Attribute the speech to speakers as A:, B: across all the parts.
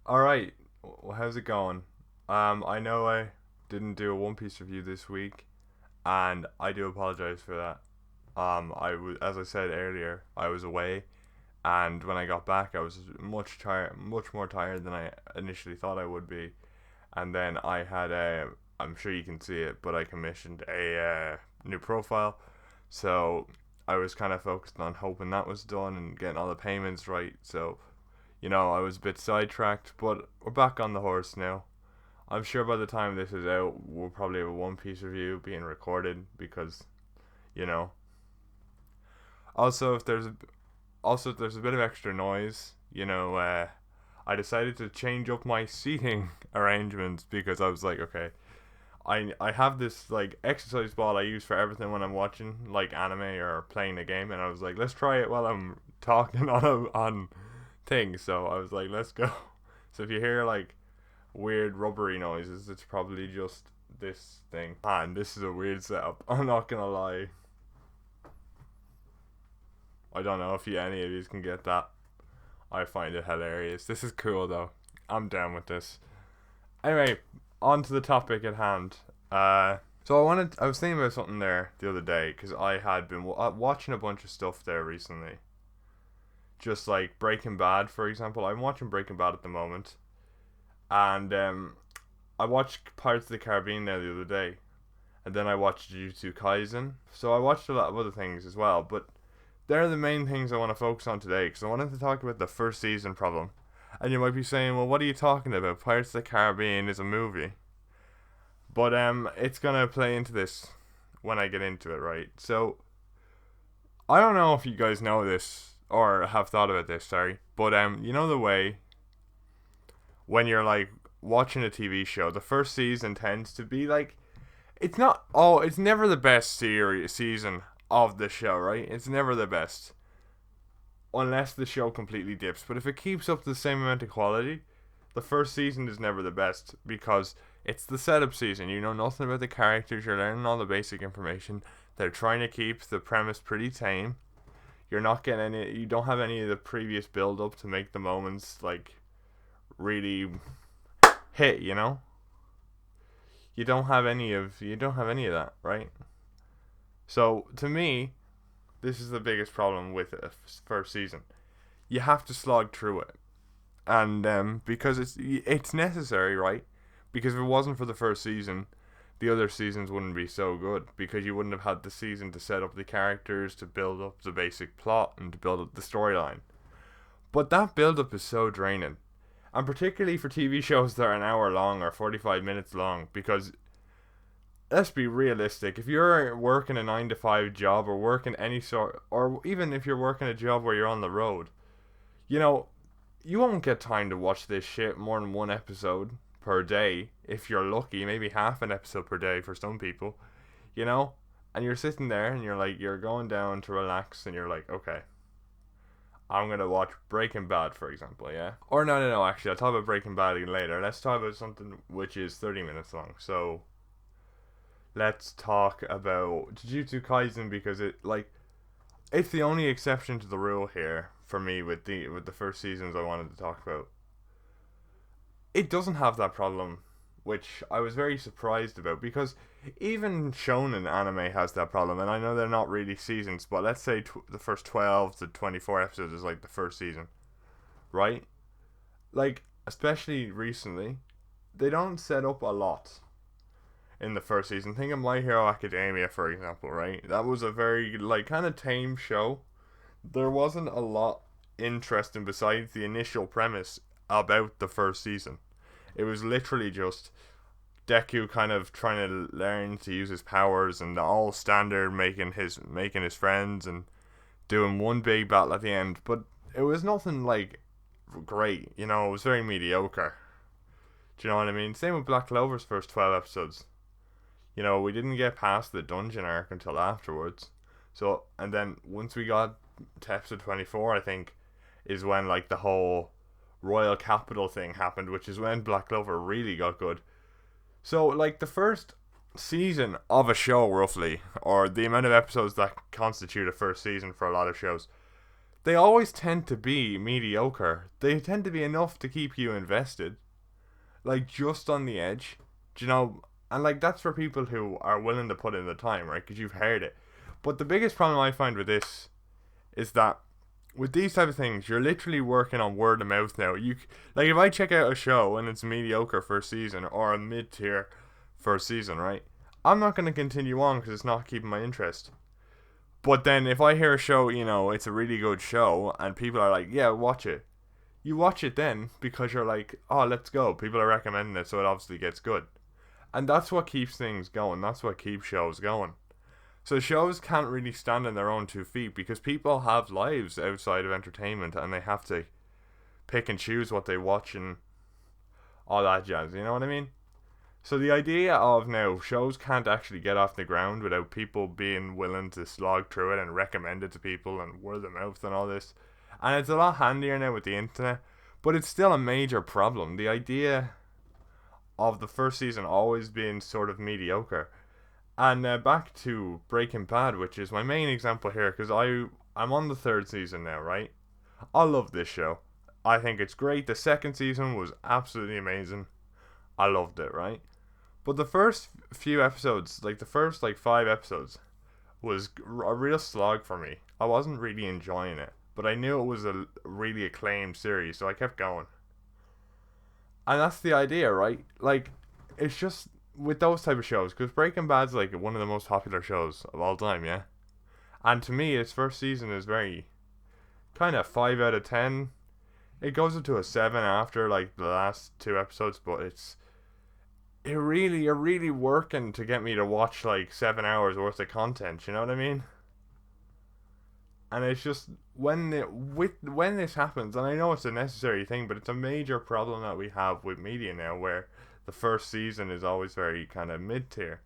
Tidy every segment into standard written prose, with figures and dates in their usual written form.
A: All right, how's it going? I know I didn't do a One Piece review this week, and I do apologize for that. As I said earlier, I was away, and when I got back, I was much more tired than I initially thought I would be. And then I had I'm sure you can see it, but I commissioned a new profile, so I was kind of focused on hoping that was done and getting all the payments right. So I was a bit sidetracked, but we're back on the horse now. I'm sure by the time this is out, we'll probably have a One Piece review being recorded because, you know. Also, if there's a bit of extra noise, I decided to change up my seating arrangements because I was like, okay, I have this like exercise ball I use for everything when I'm watching like anime or playing a game, and I was like, let's try it while I'm talking on things. So I was like, let's go. So if you hear like weird rubbery noises, it's probably just this thing. And this is a weird setup. I'm not gonna lie. I don't know if any of you can get that. I find it hilarious. This is cool though. I'm down with this. Anyway, on to the topic at hand. I was thinking about something there the other day because I had been watching a bunch of stuff there recently. Just like Breaking Bad, for example. I'm watching Breaking Bad at the moment, and I watched Pirates of the Caribbean there the other day, and then I watched Jujutsu Kaisen. So I watched a lot of other things as well, but they're the main things I want to focus on today because I wanted to talk about the first season problem. And you might be saying, well, what are you talking about? Pirates of the Caribbean is a movie. But it's gonna play into this when I get into it, right? So I don't know if you guys know this or have thought about this, sorry. But you know the way when you're like watching a TV show, the first season tends to be like it's never the best season of the show, right? It's never the best unless the show completely dips. But if it keeps up the same amount of quality, the first season is never the best because it's the setup season. You know nothing about the characters, you're learning all the basic information. They're trying to keep the premise pretty tame. You don't have any of the previous build up to make the moments like really hit, you know? You don't have any of that, right? So to me, this is the biggest problem with a first season. You have to slog through it, and because it's necessary, right? Because if it wasn't for the first season, the other seasons wouldn't be so good because you wouldn't have had the season to set up the characters, to build up the basic plot, and to build up the storyline. But that build up is so draining, and particularly for TV shows that are an hour long or 45 minutes long, because let's be realistic. If you're working a 9 to 5 job or working any sort, or even if you're working a job where you're on the road, you know, you won't get time to watch this shit more than one episode per day. If you're lucky, maybe half an episode per day for some people, you know? And you're sitting there and you're going down to relax and you're like, okay, I'm gonna watch Breaking Bad, for example, yeah? Or no, actually, I'll talk about Breaking Bad later. Let's talk about something which is 30 minutes long. So, let's talk about Jujutsu Kaisen because it's the only exception to the rule here for me with the first seasons I wanted to talk about. It doesn't have that problem, which I was very surprised about because even shonen anime has that problem, and I know they're not really seasons, but let's say the first 12 to 24 episodes is like the first season, right? Like especially recently, they don't set up a lot in the first season. Think of My Hero Academia, for example, right? That was a very like kind of tame show. There wasn't a lot interesting besides the initial premise about the first season. It was literally just Deku kind of trying to learn to use his powers and all standard making his friends and doing one big battle at the end, but it was nothing like great, it was very mediocre. Do you know what I mean? Same with Black Clover's first 12 episodes. We didn't get past the dungeon arc until afterwards. So, and then once we got to episode 24, I think, is when like the whole Royal Capital thing happened, which is when Black Clover really got good. So, like the first season of a show, roughly, or the amount of episodes that constitute a first season for a lot of shows, they always tend to be mediocre. They tend to be enough to keep you invested, like just on the edge, do you know? And like that's for people who are willing to put in the time, right? Because you've heard it. But the biggest problem I find with this is that with these type of things, you're literally working on word of mouth now. Like if I check out a show and it's mediocre first season or a mid tier first season, right? I'm not going to continue on because it's not keeping my interest. But then if I hear a show, it's a really good show and people are like, yeah, watch it. You watch it then because you're like, oh, let's go. People are recommending it, so it obviously gets good. And that's what keeps things going. That's what keeps shows going. So shows can't really stand on their own 2 feet because people have lives outside of entertainment and they have to pick and choose what they watch and all that jazz. You know what I mean? So the idea of now shows can't actually get off the ground without people being willing to slog through it and recommend it to people and word of mouth and all this. And it's a lot handier now with the internet, but it's still a major problem. The idea of the first season always being sort of mediocre. And back to Breaking Bad, which is my main example here, because I'm on the 3rd season now, right? I love this show. I think it's great. The 2nd season was absolutely amazing. I loved it, right? But the first few episodes, like the first 5 episodes, was a real slog for me. I wasn't really enjoying it, but I knew it was a really acclaimed series, so I kept going. And that's the idea, right? Like, it's just with those type of shows, because Breaking Bad's like one of the most popular shows of all time, yeah? And to me, its first season is very kind of 5 out of 10. It goes up to a 7 after like the last 2 episodes, but you're really working to get me to watch like 7 hours worth of content, you know what I mean? And it's just when this happens, and I know it's a necessary thing, but it's a major problem that we have with media now, where the first season is always very kind of mid tier.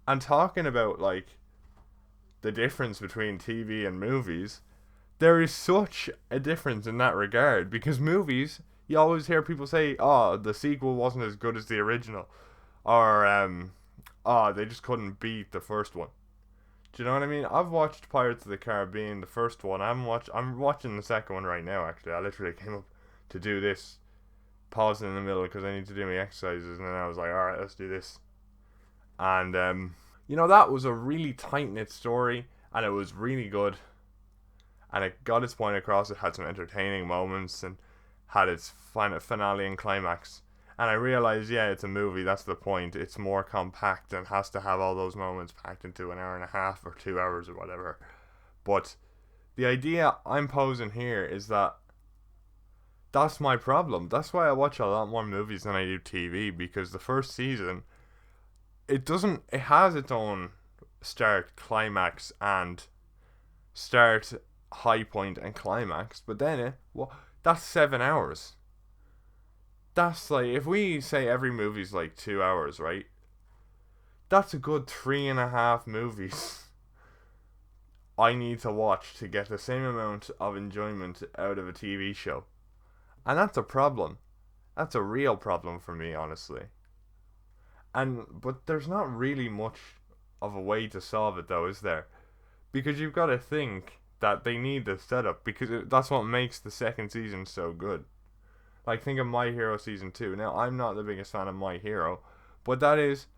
A: And talking about like the difference between TV and movies, there is such a difference in that regard, because movies, you always hear people say, oh, the sequel wasn't as good as the original, or oh, they just couldn't beat the first one. Do you know what I mean? I've watched Pirates of the Caribbean, the first one. I'm watching the second one right now, actually. I literally came up to do this, pausing in the middle because I need to do my exercises, and then I was like, alright, let's do this. And that was a really tight knit story, and it was really good, and it got its point across. It had some entertaining moments and had its finale and climax. And I realized, yeah, it's a movie, that's the point. It's more compact and has to have all those moments packed into an hour and a half or 2 hours or whatever. But the idea I'm posing here is that that's my problem. That's why I watch a lot more movies than I do TV, because the first season, it has its own start, climax, and start, high point, and climax, but then that's 7 hours. That's like, if we say every movie's like 2 hours, right? That's a good 3.5 movies I need to watch to get the same amount of enjoyment out of a TV show. And that's a problem. That's a real problem for me, honestly. But there's not really much of a way to solve it, though, is there? Because you've got to think that they need the setup, because that's what makes the second season so good. Like, think of My Hero Season 2. Now, I'm not the biggest fan of My Hero, but that is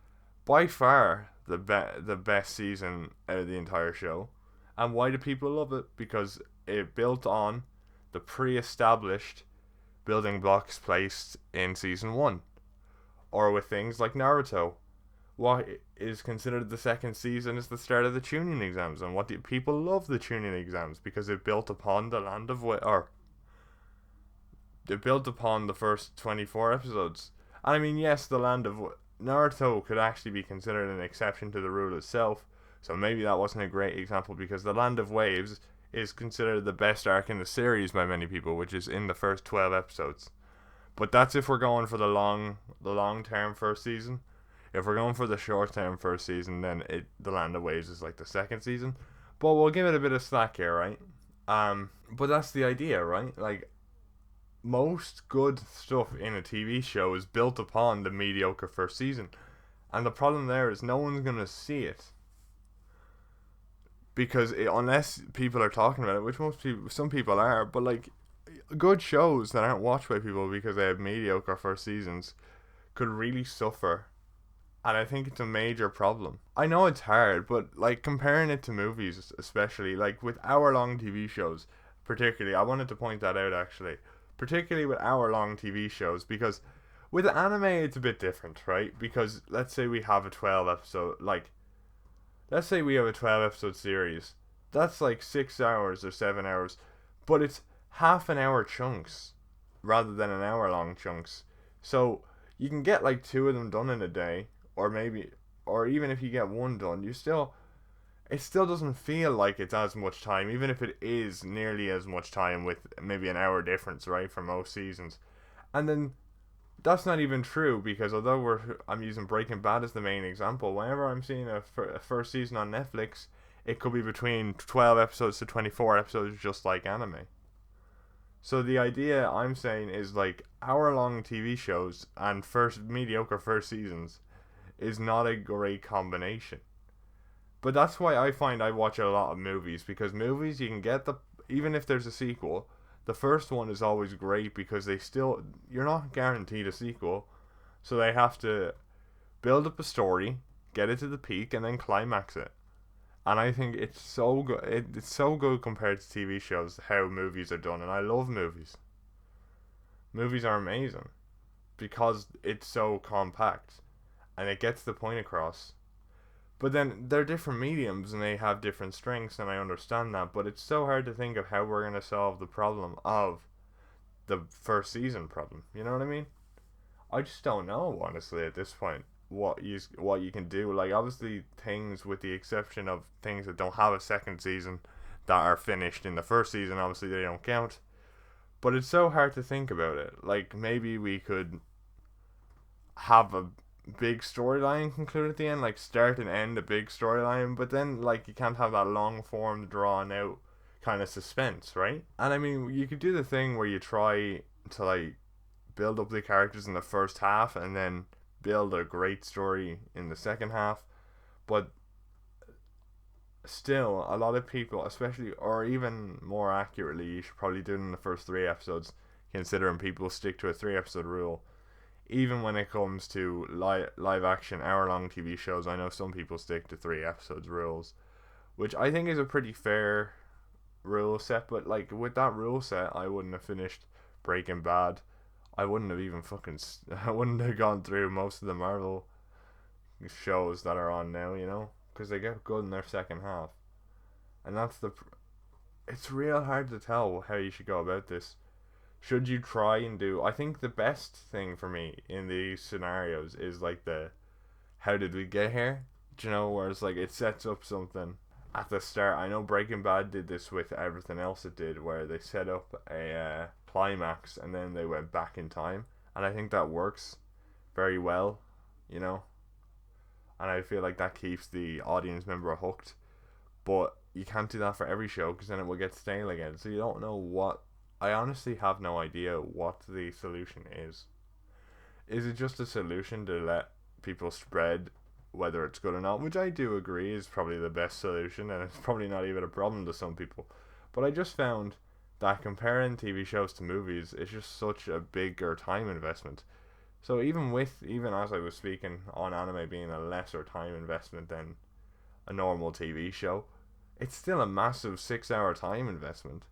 A: by far the best season out of the entire show. And why do people love it? Because it built on the pre-established building blocks placed in Season 1. Or with things like Naruto. What is considered the second season is the start of the Chunin exams. And people love the Chunin exams because it built upon the Land of it built upon the first 24 episodes. And I mean, yes, the Land of Naruto could actually be considered an exception to the rule itself, so maybe that wasn't a great example, because the Land of Waves is considered the best arc in the series by many people, which is in the first 12 episodes. But that's if we're going for the long term first season. If we're going for the short term first season, then the Land of Waves is like the second season. But we'll give it a bit of slack here, right? But that's the idea, right? Like, most good stuff in a TV show is built upon the mediocre first season. And the problem there is no one's going to see it. because unless people are talking about it, which some people are, but like good shows that aren't watched by people because they have mediocre first seasons could really suffer. And I think it's a major problem. I know it's hard, but like comparing it to movies, especially like with hour-long TV shows, particularly, I wanted to point that out actually, particularly with hour-long TV shows, because with anime it's a bit different, right? Because let's say we have a 12 episode, like let's say we have a 12 episode series, that's like 6 hours or 7 hours, but it's half an hour chunks rather than an hour long chunks. So you can get like two of them done in a day, or maybe, or even if you get one done, it still doesn't feel like it's as much time, even if it is nearly as much time with maybe an hour difference, right, for most seasons. And then that's not even true because I'm using Breaking Bad as the main example. Whenever I'm seeing a first season on Netflix, it could be between 12 episodes to 24 episodes, just like anime. So the idea I'm saying is like hour-long TV shows and mediocre first seasons is not a great combination. But that's why I find I watch a lot of movies, because movies you can get even if there's a sequel, the first one is always great because you're not guaranteed a sequel, so they have to build up a story, get it to the peak, and then climax it. And I think it's so good. It's so good compared to TV shows how movies are done, and I love movies. Movies are amazing because it's so compact and it gets the point across. But then they're different mediums and they have different strengths, and I understand that. But it's so hard to think of how we're gonna solve the problem of the first season problem. You know what I mean? I just don't know honestly at this point what you can do. Like obviously things, with the exception of things that don't have a second season that are finished in the first season, obviously they don't count. But it's so hard to think about it. Like maybe we could have a big storyline conclude at the end, like start and end a big storyline, but then like you can't have that long form drawn out kind of suspense, right? And I mean, you could do the thing where you try to like build up the characters in the first half and then build a great story in the second half, but still a lot of people, especially, or even more accurately, you should probably do it in the first 3 episodes, considering people stick to a 3 episode rule. Even when it comes to live action hour long TV shows, I know some people stick to 3 episodes rules, which I think is a pretty fair rule set. But like with that rule set, I wouldn't have finished Breaking Bad. I wouldn't have even I wouldn't have gone through most of the Marvel shows that are on now, because they get good in their second half. And it's real hard to tell how you should go about this. Should you try and do? I think the best thing for me in these scenarios is like how did we get here? Do you know, where it's like it sets up something at the start. I know Breaking Bad did this with everything else it did, where they set up a climax and then they went back in time, and I think that works very well, you know. And I feel like that keeps the audience member hooked. But you can't do that for every show because then it will get stale again. So you don't know what. I honestly have no idea what the solution is. Is it just a solution to let people spread whether it's good or not? Which I do agree is probably the best solution, and it's probably not even a problem to some people. But I just found that comparing TV shows to movies is just such a bigger time investment. So even as I was speaking on anime being a lesser time investment than a normal TV show, it's still a massive 6 hour time investment.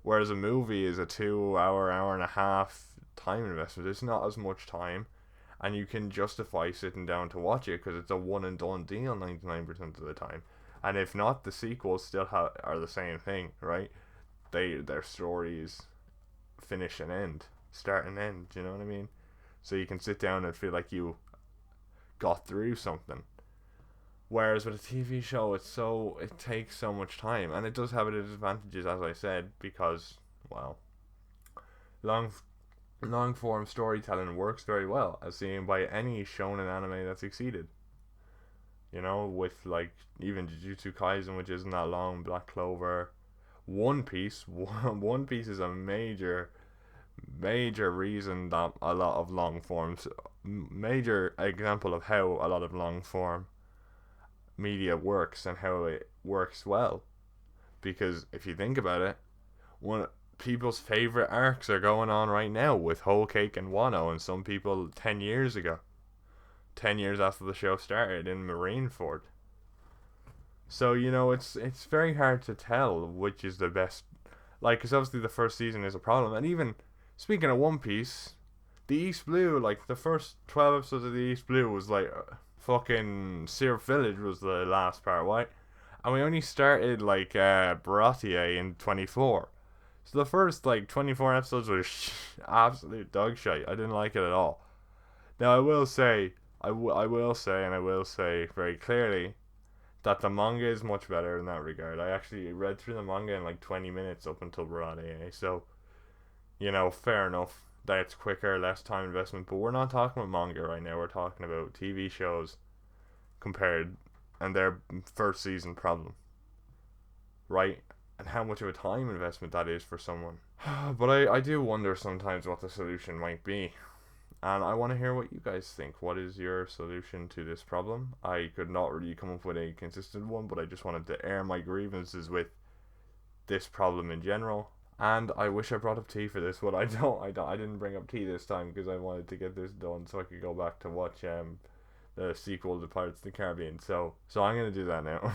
A: Whereas a movie is a 2 hour, hour and a half time investment. It's not as much time, and you can justify sitting down to watch it because it's a one and done deal 99% of the time. And if not, the sequels still are the same thing, right? Their stories finish and end, start and end. Do you know what I mean? So you can sit down and feel like you got through something. Whereas with a TV show, it takes so much time, and it does have its advantages, as I said, because long form storytelling works very well, as seen by any shonen anime that succeeded. With like even Jujutsu Kaisen, which isn't that long, Black Clover, One Piece. One Piece is a major reason that a lot of long forms, major example of how a lot of long form media works and how it works well. because if you think about it, one people's favorite arcs are going on right now with Whole Cake and Wano, and some people 10 years ago, 10 years after the show started in Marineford. So it's very hard to tell which is the best. Like, because obviously the first season is a problem, and even speaking of One Piece, the East Blue, like the first 12 episodes of the East Blue was like fucking Syrup Village was the last part, right? And we only started like Baratie in 24. So the first like 24 episodes was absolute dog shit. I didn't like it at all. Now I will say, I will say, and I will say very clearly that the manga is much better in that regard. I actually read through the manga in like 20 minutes up until Baratie, so fair enough that it's quicker, less time investment. But we're not talking about manga right now. We're talking about TV shows compared and their first season problem, right? And how much of a time investment that is for someone. But I do wonder sometimes what the solution might be. And I want to hear what you guys think. What is your solution to this problem? I could not really come up with a consistent one, but I just wanted to air my grievances with this problem in general. And I wish I brought up tea for this one. I didn't bring up tea this time because I wanted to get this done so I could go back to watch the sequel to Pirates of the Caribbean. So I'm gonna do that now.